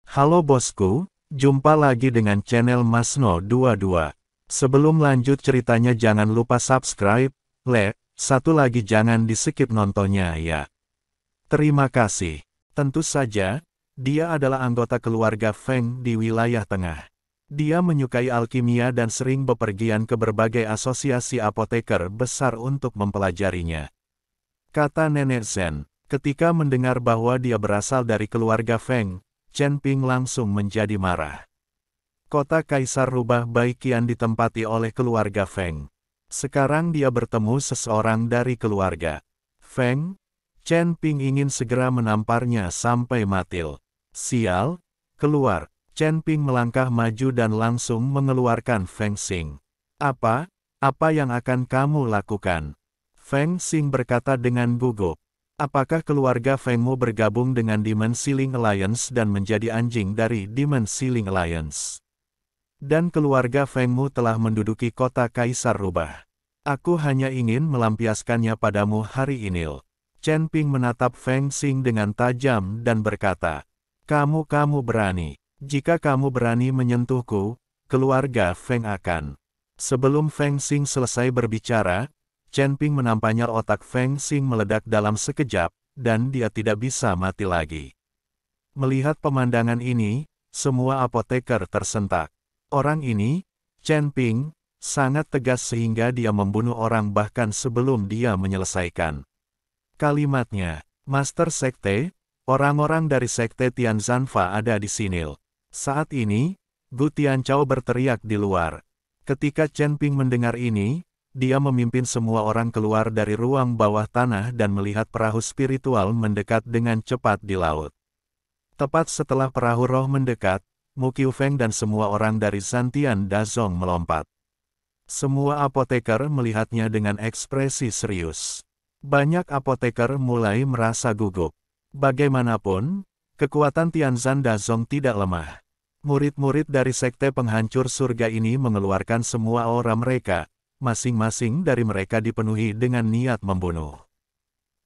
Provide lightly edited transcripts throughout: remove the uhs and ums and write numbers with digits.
Halo bosku, jumpa lagi dengan channel Masno22. Sebelum lanjut ceritanya jangan lupa subscribe, satu lagi jangan di-skip nontonnya ya. Terima kasih. Tentu saja, dia adalah anggota keluarga Feng di wilayah tengah. Dia menyukai alkimia dan sering bepergian ke berbagai asosiasi apoteker besar untuk mempelajarinya. Kata Nenek Zen, ketika mendengar bahwa dia berasal dari keluarga Feng, Chen Ping langsung menjadi marah. Kota Kaisar Rubah Baik kian ditempati oleh keluarga Feng. Sekarang dia bertemu seseorang dari keluarga Feng. Chen Ping ingin segera menamparnya sampai mati. Sial, keluar. Chen Ping melangkah maju dan langsung mengeluarkan Feng Xing. Apa yang akan kamu lakukan? Feng Xing berkata dengan gugup. Apakah keluarga Fengmu bergabung dengan Demon Sealing Alliance dan menjadi anjing dari Demon Sealing Alliance? Dan keluarga Fengmu telah menduduki kota Kaisar Rubah. Aku hanya ingin melampiaskannya padamu hari ini. Chen Ping menatap Feng Xing dengan tajam dan berkata, Kamu berani. Jika kamu berani menyentuhku, keluarga Feng akan. Sebelum Feng Xing selesai berbicara, Chen Ping menampaknya otak Feng Xing meledak dalam sekejap, dan dia tidak bisa mati lagi. Melihat pemandangan ini, semua apoteker tersentak. Orang ini, Chen Ping, sangat tegas sehingga dia membunuh orang bahkan sebelum dia menyelesaikan kalimatnya. Master Sekte, orang-orang dari Sekte Tianzanfa ada di sini. Saat ini, Gu Tianchao berteriak di luar. Ketika Chen Ping mendengar ini, dia memimpin semua orang keluar dari ruang bawah tanah dan melihat perahu spiritual mendekat dengan cepat di laut. Tepat setelah perahu roh mendekat, Mu Qiufeng dan semua orang dari Zantian Dazong melompat. Semua apoteker melihatnya dengan ekspresi serius. Banyak apoteker mulai merasa gugup. Bagaimanapun, kekuatan Tianzan Dazong tidak lemah. Murid-murid dari Sekte Penghancur Surga ini mengeluarkan semua aura mereka. Masing-masing dari mereka dipenuhi dengan niat membunuh.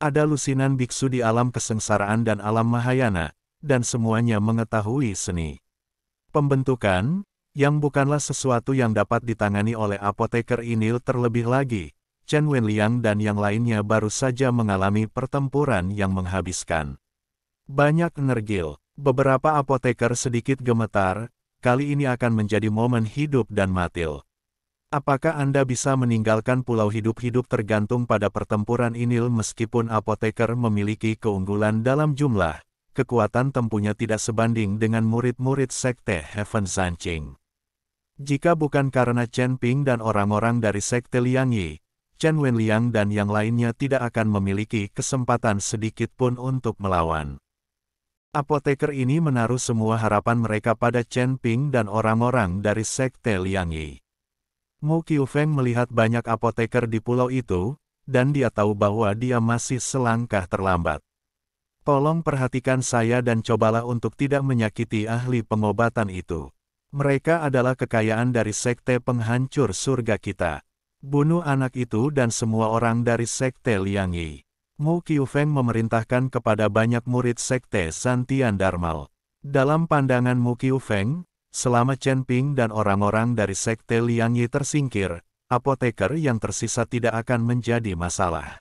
Ada lusinan biksu di alam kesengsaraan dan alam Mahayana, dan semuanya mengetahui seni pembentukan, yang bukanlah sesuatu yang dapat ditangani oleh apoteker ini. Terlebih lagi, Chen Wenliang dan yang lainnya baru saja mengalami pertempuran yang menghabiskan banyak energi. Beberapa apoteker sedikit gemetar, kali ini akan menjadi momen hidup dan mati. Apakah Anda bisa meninggalkan pulau hidup-hidup tergantung pada pertempuran ini? Meskipun apoteker memiliki keunggulan dalam jumlah, kekuatan tempuhnya tidak sebanding dengan murid-murid Sekte Heaven Zanqing. Jika bukan karena Chen Ping dan orang-orang dari Sekte Liangyi, Chen Wenliang dan yang lainnya tidak akan memiliki kesempatan sedikit pun untuk melawan. Apoteker ini menaruh semua harapan mereka pada Chen Ping dan orang-orang dari Sekte Liangyi. Mu Qiufeng melihat banyak apoteker di pulau itu, dan dia tahu bahwa dia masih selangkah terlambat. Tolong perhatikan saya dan cobalah untuk tidak menyakiti ahli pengobatan itu. Mereka adalah kekayaan dari Sekte Penghancur Surga kita. Bunuh anak itu dan semua orang dari Sekte Liangyi. Mu Qiufeng memerintahkan kepada banyak murid Sekte Zantian Darmal. Dalam pandangan Mu Qiufeng, selama Chen Ping dan orang-orang dari Sekte Liangyi tersingkir, apoteker yang tersisa tidak akan menjadi masalah.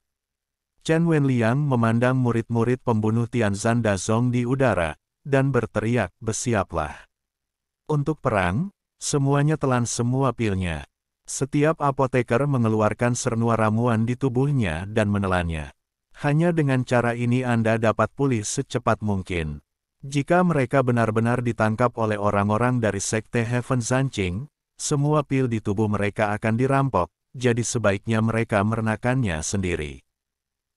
Chen Wenliang memandang murid-murid pembunuh Tianzan Dazong di udara, dan berteriak, bersiaplah. Untuk perang, semuanya telan semua pilnya. Setiap apoteker mengeluarkan sernua ramuan di tubuhnya dan menelannya. Hanya dengan cara ini Anda dapat pulih secepat mungkin. Jika mereka benar-benar ditangkap oleh orang-orang dari Sekte Heaven Zanqing, semua pil di tubuh mereka akan dirampok, jadi sebaiknya mereka merenakannya sendiri.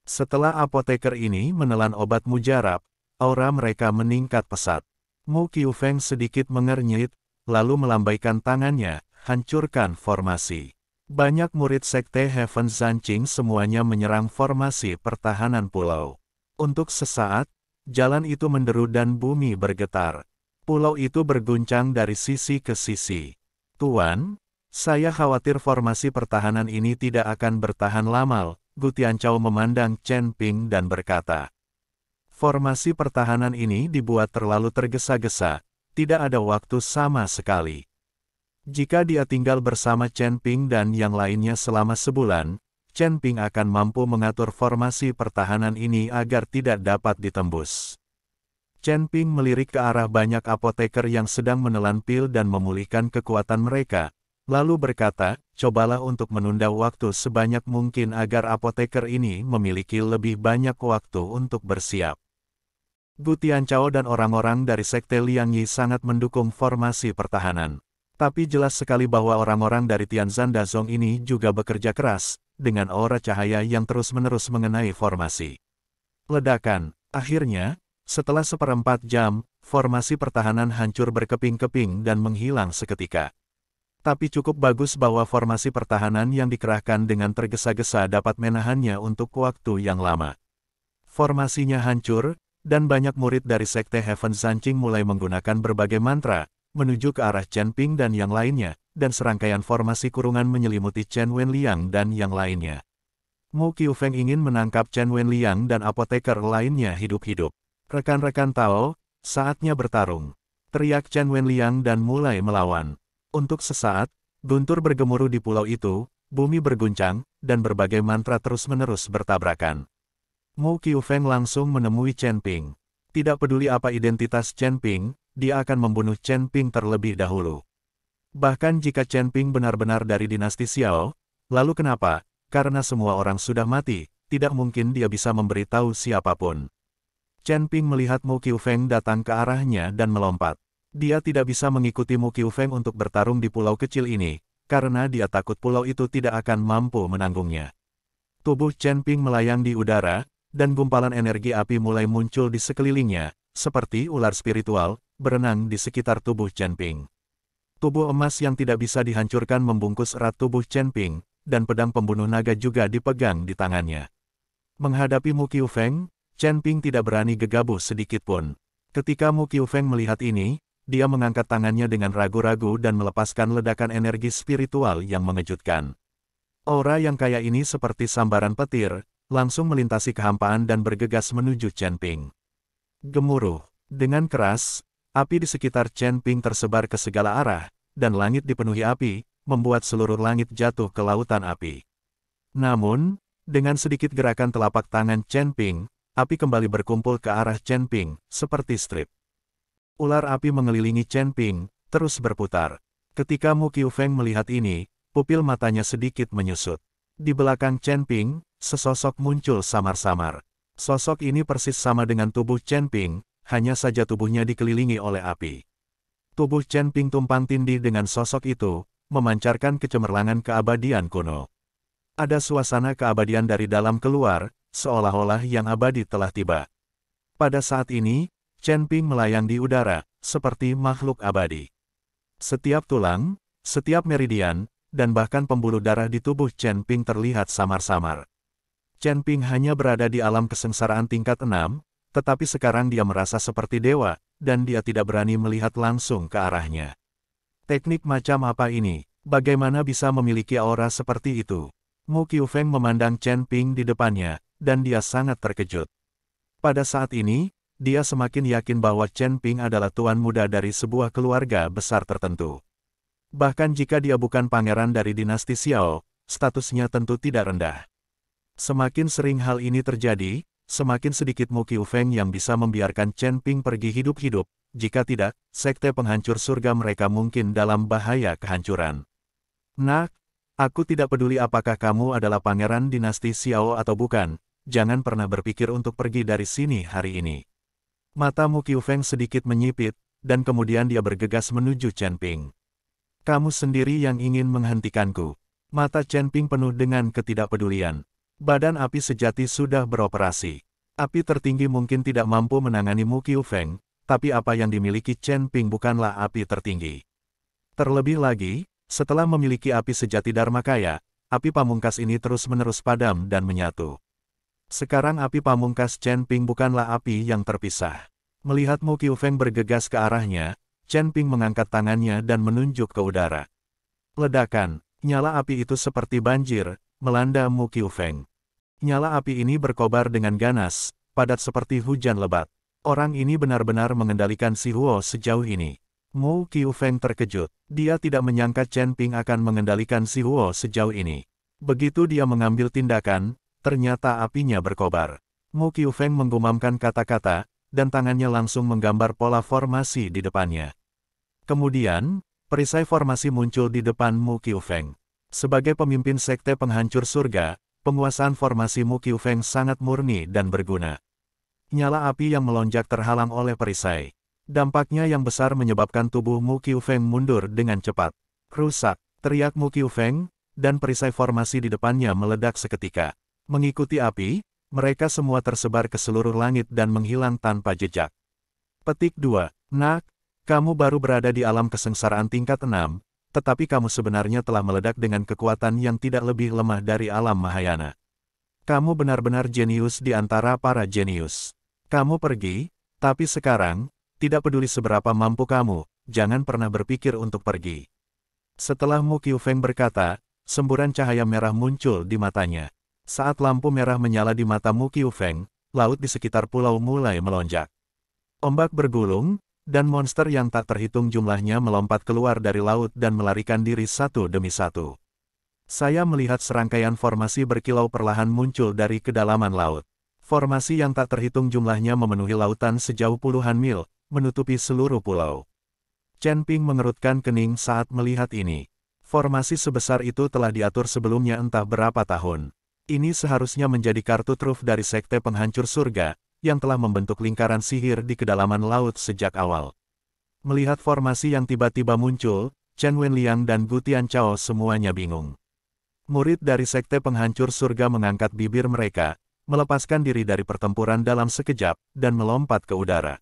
Setelah apoteker ini menelan obat mujarab, aura mereka meningkat pesat. Mu Qiufeng sedikit mengernyit, lalu melambaikan tangannya, hancurkan formasi. Banyak murid Sekte Heaven Zanqing semuanya menyerang formasi pertahanan pulau. Untuk sesaat, jalan itu menderu dan bumi bergetar. Pulau itu berguncang dari sisi ke sisi. Tuan, saya khawatir formasi pertahanan ini tidak akan bertahan lama. Gu Tianchao memandang Chen Ping dan berkata, formasi pertahanan ini dibuat terlalu tergesa-gesa, Tidak ada waktu sama sekali. Jika dia tinggal bersama Chen Ping dan yang lainnya selama sebulan, Chen Ping akan mampu mengatur formasi pertahanan ini agar tidak dapat ditembus. Chen Ping melirik ke arah banyak apoteker yang sedang menelan pil dan memulihkan kekuatan mereka, lalu berkata, cobalah untuk menunda waktu sebanyak mungkin agar apoteker ini memiliki lebih banyak waktu untuk bersiap. Gu Tianchao dan orang-orang dari Sekte Liang Yi sangat mendukung formasi pertahanan. Tapi jelas sekali bahwa orang-orang dari Tianzhan Dazong ini juga bekerja keras, dengan aura cahaya yang terus-menerus mengenai formasi. Ledakan. Akhirnya, setelah 1/4 jam, formasi pertahanan hancur berkeping-keping dan menghilang seketika. Tapi cukup bagus bahwa formasi pertahanan yang dikerahkan dengan tergesa-gesa dapat menahannya untuk waktu yang lama. Formasinya hancur, dan banyak murid dari Sekte Heaven Zanqing mulai menggunakan berbagai mantra, menuju ke arah Chen Ping dan yang lainnya, dan serangkaian formasi kurungan menyelimuti Chen Wenliang dan yang lainnya. Mu Qiufeng ingin menangkap Chen Wenliang dan apoteker lainnya hidup-hidup. Rekan-rekan Tao, saatnya bertarung. Teriak Chen Wenliang dan mulai melawan. Untuk sesaat, guntur bergemuruh di pulau itu, bumi berguncang, dan berbagai mantra terus-menerus bertabrakan. Mu Qiufeng langsung menemui Chen Ping. Tidak peduli apa identitas Chen Ping, dia akan membunuh Chen Ping terlebih dahulu. Bahkan jika Chen Ping benar-benar dari dinasti Xiao, lalu kenapa? Karena semua orang sudah mati, tidak mungkin dia bisa memberitahu siapapun. Chen Ping melihat Mu Qiufeng datang ke arahnya dan melompat. Dia tidak bisa mengikuti Mu Qiufeng untuk bertarung di pulau kecil ini, karena dia takut pulau itu tidak akan mampu menanggungnya. Tubuh Chen Ping melayang di udara, dan gumpalan energi api mulai muncul di sekelilingnya, seperti ular spiritual, berenang di sekitar tubuh Chen Ping. Tubuh emas yang tidak bisa dihancurkan membungkus erat tubuh Chen Ping, dan pedang pembunuh naga juga dipegang di tangannya. Menghadapi Mu Qiufeng, Chen Ping tidak berani gegabah sedikitpun. Ketika Mu Qiufeng melihat ini, dia mengangkat tangannya dengan ragu-ragu dan melepaskan ledakan energi spiritual yang mengejutkan. Aura yang kaya ini seperti sambaran petir, langsung melintasi kehampaan dan bergegas menuju Chen Ping. Gemuruh. Dengan keras, api di sekitar Chen Ping tersebar ke segala arah, dan langit dipenuhi api, membuat seluruh langit jatuh ke lautan api. Namun, dengan sedikit gerakan telapak tangan Chen Ping, api kembali berkumpul ke arah Chen Ping, seperti strip. Ular api mengelilingi Chen Ping, terus berputar. Ketika Mu Qiufeng melihat ini, pupil matanya sedikit menyusut. Di belakang Chen Ping, sesosok muncul samar-samar. Sosok ini persis sama dengan tubuh Chen Ping, hanya saja tubuhnya dikelilingi oleh api. Tubuh Chen Ping tumpang tindih dengan sosok itu, memancarkan kecemerlangan keabadian kuno. Ada suasana keabadian dari dalam keluar, seolah-olah yang abadi telah tiba. Pada saat ini, Chen Ping melayang di udara, seperti makhluk abadi. Setiap tulang, setiap meridian, dan bahkan pembuluh darah di tubuh Chen Ping terlihat samar-samar. Chen Ping hanya berada di alam kesengsaraan tingkat 6, tetapi sekarang dia merasa seperti dewa, dan dia tidak berani melihat langsung ke arahnya. Teknik macam apa ini? Bagaimana bisa memiliki aura seperti itu? Mu Qiufeng memandang Chen Ping di depannya, dan dia sangat terkejut. Pada saat ini, dia semakin yakin bahwa Chen Ping adalah tuan muda dari sebuah keluarga besar tertentu. Bahkan jika dia bukan pangeran dari dinasti Xiao, statusnya tentu tidak rendah. Semakin sering hal ini terjadi, semakin sedikit Mu Qiufeng yang bisa membiarkan Chen Ping pergi hidup-hidup, jika tidak, sekte penghancur surga mereka mungkin dalam bahaya kehancuran. Nak, aku tidak peduli apakah kamu adalah pangeran dinasti Xiao atau bukan, jangan pernah berpikir untuk pergi dari sini hari ini. Mata Mu Qiufeng sedikit menyipit, dan kemudian dia bergegas menuju Chen Ping. Kamu sendiri yang ingin menghentikanku. Mata Chen Ping penuh dengan ketidakpedulian. Badan api sejati sudah beroperasi. Api tertinggi mungkin tidak mampu menangani Mu Qiufeng, tapi apa yang dimiliki Chen Ping bukanlah api tertinggi. Terlebih lagi, setelah memiliki api sejati Dharmakaya, api pamungkas ini terus-menerus padam dan menyatu. Sekarang api pamungkas Chen Ping bukanlah api yang terpisah. Melihat Mu Qiufeng bergegas ke arahnya, Chen Ping mengangkat tangannya dan menunjuk ke udara. Ledakan, nyala api itu seperti banjir, melanda Mu Qiufeng. Nyala api ini berkobar dengan ganas, padat seperti hujan lebat. Orang ini benar-benar mengendalikan Si Huo sejauh ini. Mu Qiufeng terkejut. Dia tidak menyangka Chen Ping akan mengendalikan si Huo sejauh ini. Begitu dia mengambil tindakan, ternyata apinya berkobar. Mu Qiufeng menggumamkan kata-kata, dan tangannya langsung menggambar pola formasi di depannya. Kemudian, perisai formasi muncul di depan Mu Qiufeng. Sebagai pemimpin sekte penghancur surga, penguasaan formasi Mu Qiufeng sangat murni dan berguna. Nyala api yang melonjak terhalang oleh perisai. Dampaknya yang besar menyebabkan tubuh Mu Qiufeng mundur dengan cepat. Rusak, teriak Mu Qiufeng, dan perisai formasi di depannya meledak seketika. Mengikuti api, mereka semua tersebar ke seluruh langit dan menghilang tanpa jejak. Petik 2. Nak, kamu baru berada di alam kesengsaraan tingkat 6, tetapi kamu sebenarnya telah meledak dengan kekuatan yang tidak lebih lemah dari alam Mahayana. Kamu benar-benar jenius di antara para jenius. Kamu pergi, tapi sekarang, tidak peduli seberapa mampu kamu, jangan pernah berpikir untuk pergi. Setelah Mu Qiufeng berkata, semburan cahaya merah muncul di matanya. Saat lampu merah menyala di mata Mu Qiufeng, laut di sekitar pulau mulai melonjak. Ombak bergulung, dan monster yang tak terhitung jumlahnya melompat keluar dari laut dan melarikan diri satu demi satu. Saya melihat serangkaian formasi berkilau perlahan muncul dari kedalaman laut. Formasi yang tak terhitung jumlahnya memenuhi lautan sejauh puluhan mil, menutupi seluruh pulau. Chen Ping mengerutkan kening saat melihat ini. Formasi sebesar itu telah diatur sebelumnya entah berapa tahun. Ini seharusnya menjadi kartu truf dari sekte penghancur surga, yang telah membentuk lingkaran sihir di kedalaman laut sejak awal. Melihat formasi yang tiba-tiba muncul, Chen Wenliang dan Gu Tianchao semuanya bingung. Murid dari sekte penghancur surga mengangkat bibir mereka, melepaskan diri dari pertempuran dalam sekejap, dan melompat ke udara.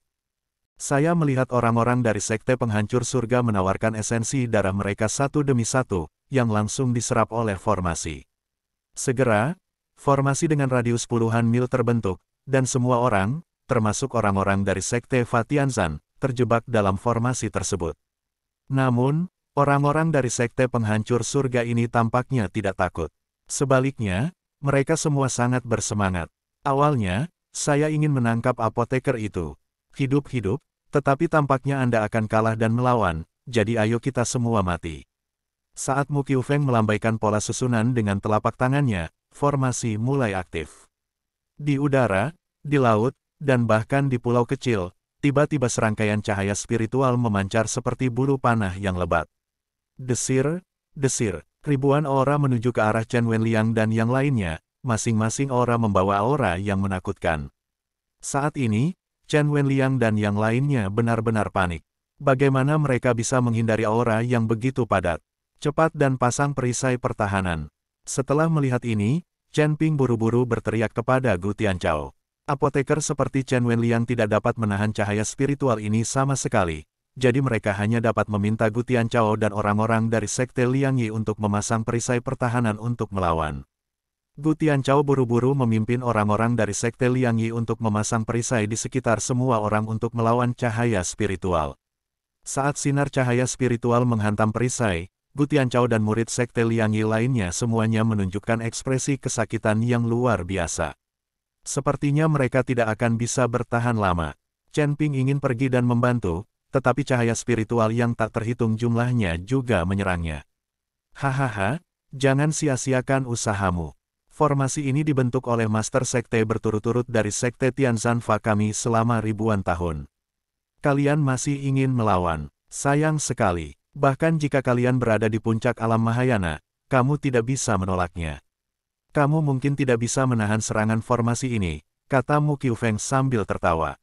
Saya melihat orang-orang dari sekte penghancur surga menawarkan esensi darah mereka satu demi satu, yang langsung diserap oleh formasi. Segera, formasi dengan radius puluhan mil terbentuk, dan semua orang, termasuk orang-orang dari sekte Fatianzan, terjebak dalam formasi tersebut. Namun, orang-orang dari sekte penghancur surga ini tampaknya tidak takut. Sebaliknya, mereka semua sangat bersemangat. Awalnya, saya ingin menangkap apoteker itu. Hidup-hidup, tetapi tampaknya Anda akan kalah dan melawan, jadi ayo kita semua mati. Saat Mu Qiufeng melambaikan pola susunan dengan telapak tangannya, formasi mulai aktif. Di udara, di laut, dan bahkan di pulau kecil, tiba-tiba serangkaian cahaya spiritual memancar seperti bulu panah yang lebat. Desir, desir, ribuan aura menuju ke arah Chen Wenliang dan yang lainnya, masing-masing aura membawa aura yang menakutkan. Saat ini, Chen Wenliang dan yang lainnya benar-benar panik. Bagaimana mereka bisa menghindari aura yang begitu padat? Cepat dan pasang perisai pertahanan. Setelah melihat ini, Chen Ping buru-buru berteriak kepada Gu Tianchao. Apoteker seperti Chen Wenliang tidak dapat menahan cahaya spiritual ini sama sekali, jadi mereka hanya dapat meminta Gu Tianchao dan orang-orang dari sekte Liang Yi untuk memasang perisai pertahanan untuk melawan. Gu Tianchao buru-buru memimpin orang-orang dari sekte Liang Yi untuk memasang perisai di sekitar semua orang untuk melawan cahaya spiritual. Saat sinar cahaya spiritual menghantam perisai, Gu Tianchao dan murid sekte Liang Yi lainnya semuanya menunjukkan ekspresi kesakitan yang luar biasa. Sepertinya mereka tidak akan bisa bertahan lama. Chen Ping ingin pergi dan membantu, tetapi cahaya spiritual yang tak terhitung jumlahnya juga menyerangnya. Hahaha, jangan sia-siakan usahamu. Formasi ini dibentuk oleh Master Sekte berturut-turut dari Sekte Tianzan Fa kami selama ribuan tahun. Kalian masih ingin melawan? Sayang sekali. Bahkan jika kalian berada di puncak alam Mahayana, kamu tidak bisa menolaknya. Kamu mungkin tidak bisa menahan serangan formasi ini, kata Mu Qiufeng sambil tertawa.